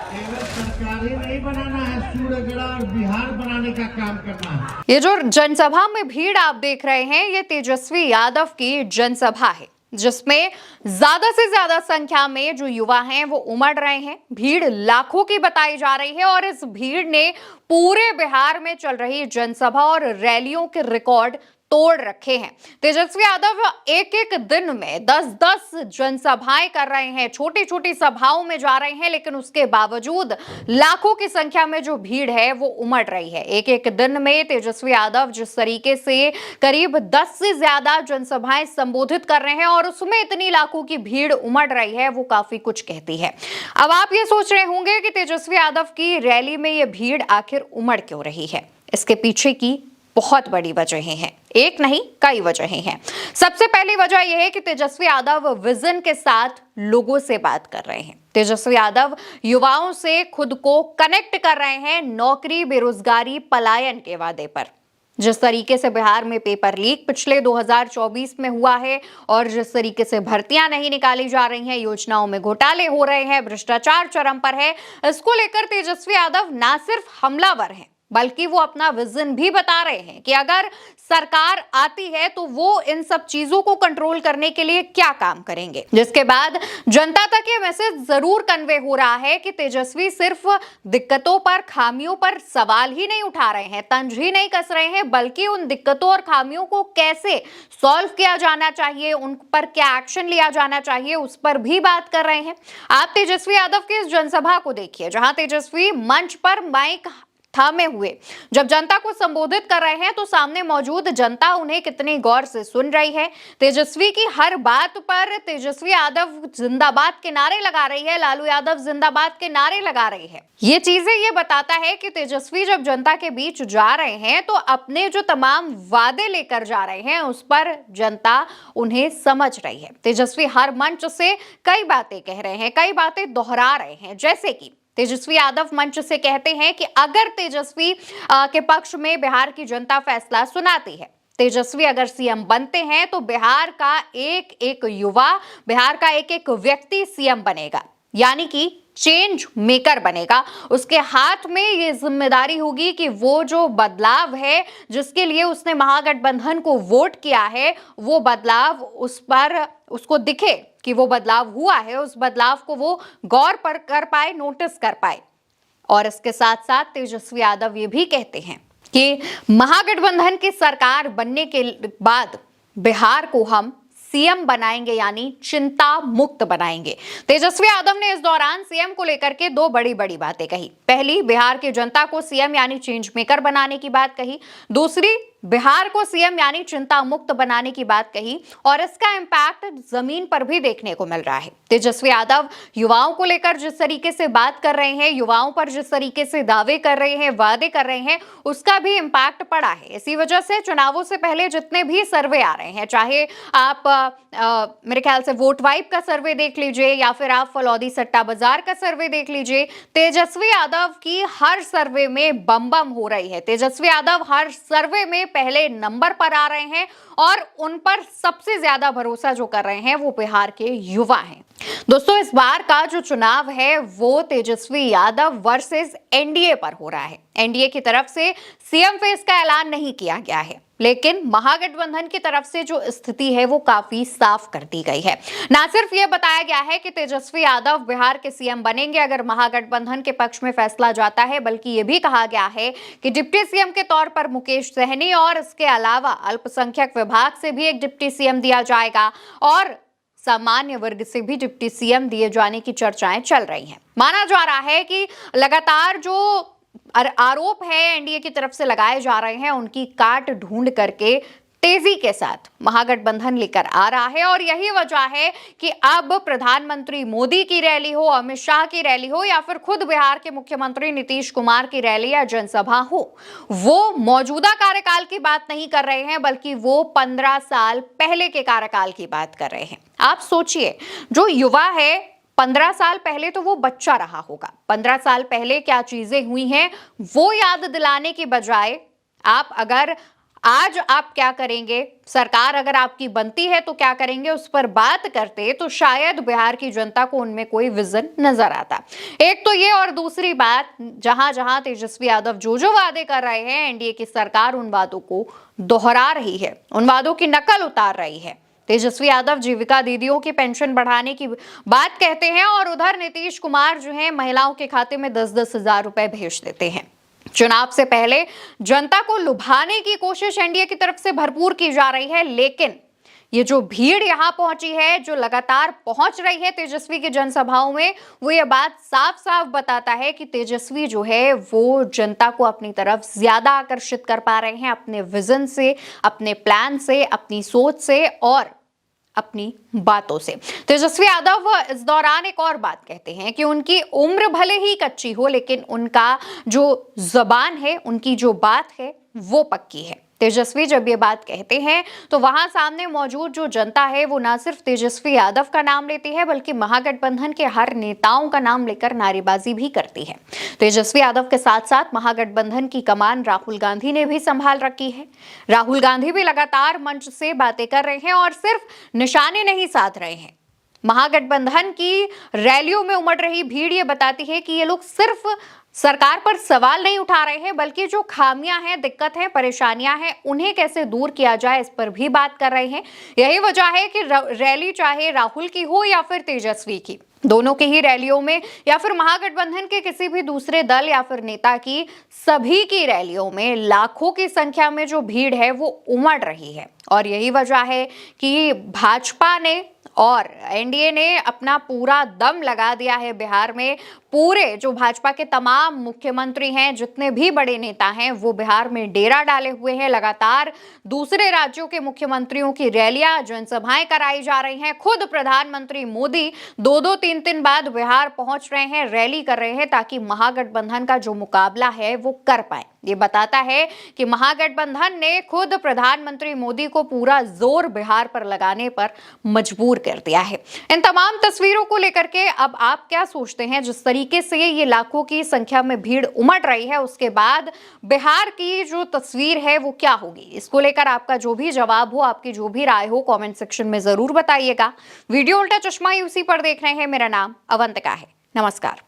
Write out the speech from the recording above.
केवल सरकारी नहीं बनाना है, सूर्यगढ़ और बिहार बनाने का काम करना है। ये जो जनसभा में भीड़ आप देख रहे हैं, ये तेजस्वी यादव की जनसभा है, जिसमें ज्यादा से ज्यादा संख्या में जो युवा हैं वो उमड़ रहे हैं। भीड़ लाखों की बताई जा रही है और इस भीड़ ने पूरे बिहार में चल रही जनसभा और रैलियों के रिकॉर्ड तोड़ रखे हैं। तेजस्वी यादव एक एक दिन में 10-10 जनसभाएं कर रहे हैं, छोटी छोटी सभाओं में जा रहे हैं, लेकिन उसके बावजूद लाखों की संख्या में जो भीड़ है वो उमड़ रही है। एक एक दिन में तेजस्वी यादव जिस तरीके से करीब 10 से ज्यादा जनसभाएं संबोधित कर रहे हैं और उसमें इतनी लाखों की भीड़ उमड़ रही है, वो काफी कुछ कहती है। अब आप ये सोच रहे होंगे कि तेजस्वी यादव की रैली में ये भीड़ आखिर उमड़ क्यों रही है। इसके पीछे की बहुत बड़ी वजहें हैं, एक नहीं कई वजहें हैं। सबसे पहली वजह यह है कि तेजस्वी यादव विजन के साथ लोगों से बात कर रहे हैं। तेजस्वी यादव युवाओं से खुद को कनेक्ट कर रहे हैं नौकरी, बेरोजगारी, पलायन के वादे पर। जिस तरीके से बिहार में पेपर लीक पिछले 2024 में हुआ है और जिस तरीके से भर्तियां नहीं निकाली जा रही हैं, योजनाओं में घोटाले हो रहे हैं, भ्रष्टाचार चरम पर है, इसको लेकर तेजस्वी यादव ना सिर्फ हमलावर हैं बल्कि वो अपना विजन भी बता रहे हैं कि अगर सरकार आती है तो वो इन सब चीजों को कंट्रोल करने के लिए क्या काम करेंगे। जिसके बाद जनता तक ये मैसेज जरूर कन्वे हो रहा है कि तेजस्वी सिर्फ दिक्कतों पर, खामियों पर सवाल ही नहीं उठा रहे हैं, तंज ही नहीं कस रहे हैं, बल्कि उन दिक्कतों और खामियों को कैसे सॉल्व किया जाना चाहिए, उन पर क्या एक्शन लिया जाना चाहिए, उस पर भी बात कर रहे हैं। आप तेजस्वी यादव की इस जनसभा को देखिए, जहां तेजस्वी मंच पर माइक थामे हुए जब जनता को संबोधित कर रहे हैं तो सामने मौजूद जनता उन्हें कितनी गौर से सुन रही है। तेजस्वी की हर बात पर तेजस्वी यादव जिंदाबाद के नारे लगा रही है, लालू यादव जिंदाबाद के नारे लगा रही है। ये चीजें ये बताता है कि तेजस्वी जब जनता के बीच जा रहे हैं तो अपने जो तमाम वादे लेकर जा रहे हैं उस पर जनता उन्हें समझ रही है। तेजस्वी हर मंच से कई बातें कह रहे हैं, कई बातें दोहरा रहे हैं, जैसे कि तेजस्वी यादव मंच से कहते हैं कि अगर तेजस्वी के पक्ष में बिहार की जनता फैसला सुनाती है, तेजस्वी अगर सीएम बनते हैं तो बिहार का एक एक युवा, बिहार का एक एक व्यक्ति सीएम बनेगा, यानी कि चेंज मेकर बनेगा। उसके हाथ में ये जिम्मेदारी होगी कि वो जो बदलाव है जिसके लिए उसने महागठबंधन को वोट किया है, वो बदलाव उस पर उसको दिखे कि वो बदलाव हुआ है, उस बदलाव को वो गौर पर कर पाए, नोटिस कर पाए। और इसके साथ साथ तेजस्वी यादव ये भी कहते हैं कि महागठबंधन की सरकार बनने के बाद बिहार को हम सीएम बनाएंगे, यानी चिंता मुक्त बनाएंगे। तेजस्वी यादव ने इस दौरान सीएम को लेकर के दो बड़ी बड़ी बातें कही। पहली, बिहार की जनता को सीएम यानी चेंज मेकर बनाने की बात कही। दूसरी, बिहार को सीएम यानी चिंता मुक्त बनाने की बात कही और इसका इंपैक्ट जमीन पर भी देखने को मिल रहा है। तेजस्वी यादव युवाओं को लेकर जिस तरीके से बात कर रहे हैं, युवाओं पर जिस तरीके से दावे कर रहे हैं, वादे कर रहे हैं, उसका भी इंपैक्ट पड़ा है। इसी वजह से चुनावों से पहले जितने भी सर्वे आ रहे हैं, चाहे आप मेरे ख्याल से वोट वाइब का सर्वे देख लीजिए या फिर आप फलौदी सट्टा बाजार का सर्वे देख लीजिए, तेजस्वी यादव की हर सर्वे में बम बम हो रही है। तेजस्वी यादव हर सर्वे में पहले नंबर पर आ रहे हैं और उन पर सबसे ज्यादा भरोसा जो कर रहे हैं वो बिहार के युवा हैं। दोस्तों, इस बार का जो चुनाव है वो तेजस्वी यादव वर्सेस एनडीए पर हो रहा है। एनडीए की तरफ से सीएम फेस का ऐलान नहीं किया गया है, लेकिन महागठबंधन की तरफ से जो स्थिति है वो काफी साफ कर दी गई है। ना सिर्फ ये बताया गया है कि तेजस्वी यादव बिहार के सीएम बनेंगे अगर महागठबंधन के पक्ष में फैसला जाता है, बल्कि ये भी कहा गया है कि डिप्टी सीएम के तौर पर मुकेश सहनी और इसके अलावा अल्पसंख्यक विभाग से भी एक डिप्टी सीएम दिया जाएगा और सामान्य वर्ग से भी डिप्टी सीएम दिए जाने की चर्चाएं चल रही हैं। माना जा रहा है कि लगातार जो आरोप है एनडीए की तरफ से लगाए जा रहे हैं उनकी काट ढूंढ करके तेजी के साथ महागठबंधन लेकर आ रहा है और यही वजह है कि अब प्रधानमंत्री मोदी की रैली हो, अमित शाह की रैली हो या फिर खुद बिहार के मुख्यमंत्री नीतीश कुमार की रैली या जनसभा हो, वो मौजूदा कार्यकाल की बात नहीं कर रहे हैं बल्कि वो 15 साल पहले के कार्यकाल की बात कर रहे हैं। आप सोचिए, जो युवा है 15 साल पहले तो वो बच्चा रहा होगा, 15 साल पहले क्या चीजें हुई हैं वो याद दिलाने की बजाय आप अगर आज आप क्या करेंगे, सरकार अगर आपकी बनती है तो क्या करेंगे, उस पर बात करते तो शायद बिहार की जनता को उनमें कोई विजन नजर आता। एक तो ये, और दूसरी बात, जहां जहां तेजस्वी यादव जो वादे कर रहे हैं, एनडीए की सरकार उन वादों को दोहरा रही है, उन वादों की नकल उतार रही है। तेजस्वी यादव जीविका दीदियों की पेंशन बढ़ाने की बात कहते हैं और उधर नीतीश कुमार जो है महिलाओं के खाते में 10-10 हजार रुपए भेज देते हैं। चुनाव से पहले जनता को लुभाने की कोशिश एनडीए की तरफ से भरपूर की जा रही है, लेकिन ये जो भीड़ यहां पहुंची है, जो लगातार पहुंच रही है तेजस्वी की जनसभाओं में, वो ये बात साफ साफ बताता है कि तेजस्वी जो है वो जनता को अपनी तरफ ज्यादा आकर्षित कर पा रहे हैं, अपने विजन से, अपने प्लान से, अपनी सोच से और अपनी बातों से। तेजस्वी यादव इस दौरान एक और बात कहते हैं कि उनकी उम्र भले ही कच्ची हो, लेकिन उनका जो जबान है, उनकी जो बात है वो पक्की है। तेजस्वी जब ये बात कहते हैं तो वहां सामने मौजूद जो जनता है वो ना सिर्फ तेजस्वी यादव का नाम लेती है, बल्कि महागठबंधन के हर नेताओं का नाम लेकर नारेबाजी भी करती है। तेजस्वी यादव के साथ साथ महागठबंधन की कमान राहुल गांधी ने भी संभाल रखी है। राहुल गांधी भी लगातार मंच से बातें कर रहे हैं और सिर्फ निशाने नहीं साध रहे हैं। महागठबंधन की रैलियों में उमड़ रही भीड़ ये बताती है कि ये लोग सिर्फ सरकार पर सवाल नहीं उठा रहे हैं, बल्कि जो खामियां हैं, दिक्कत है, परेशानियां हैं, उन्हें कैसे दूर किया जाए इस पर भी बात कर रहे हैं। यही वजह है कि रैली चाहे राहुल की हो या फिर तेजस्वी की, दोनों की ही रैलियों में या फिर महागठबंधन के किसी भी दूसरे दल या फिर नेता की, सभी की रैलियों में लाखों की संख्या में जो भीड़ है वो उमड़ रही है। और यही वजह है कि भाजपा ने और एनडीए ने अपना पूरा दम लगा दिया है बिहार में। पूरे जो भाजपा के तमाम मुख्यमंत्री हैं, जितने भी बड़े नेता हैं, वो बिहार में डेरा डाले हुए हैं। लगातार दूसरे राज्यों के मुख्यमंत्रियों की रैलियां, जनसभाएं कराई जा रही हैं। खुद प्रधानमंत्री मोदी 2-2, 3-3 बाद बिहार पहुंच रहे हैं, रैली कर रहे हैं, ताकि महागठबंधन का जो मुकाबला है वो कर पाए। ये बताता है कि महागठबंधन ने खुद प्रधानमंत्री मोदी को पूरा जोर बिहार पर लगाने पर मजबूर कर दिया है। इन तमाम तस्वीरों को लेकर के अब आप क्या सोचते हैं? जिस तरीके से ये लाखों की संख्या में भीड़ उमड़ रही है, उसके बाद बिहार की जो तस्वीर है वो क्या होगी? इसको लेकर आपका जो भी जवाब हो, आपकी जो भी राय हो, कमेंट सेक्शन में जरूर बताइएगा। वीडियो उल्टा चश्मा यूसी पर देख रहे हैं। मेरा नाम अवंतिका है। नमस्कार।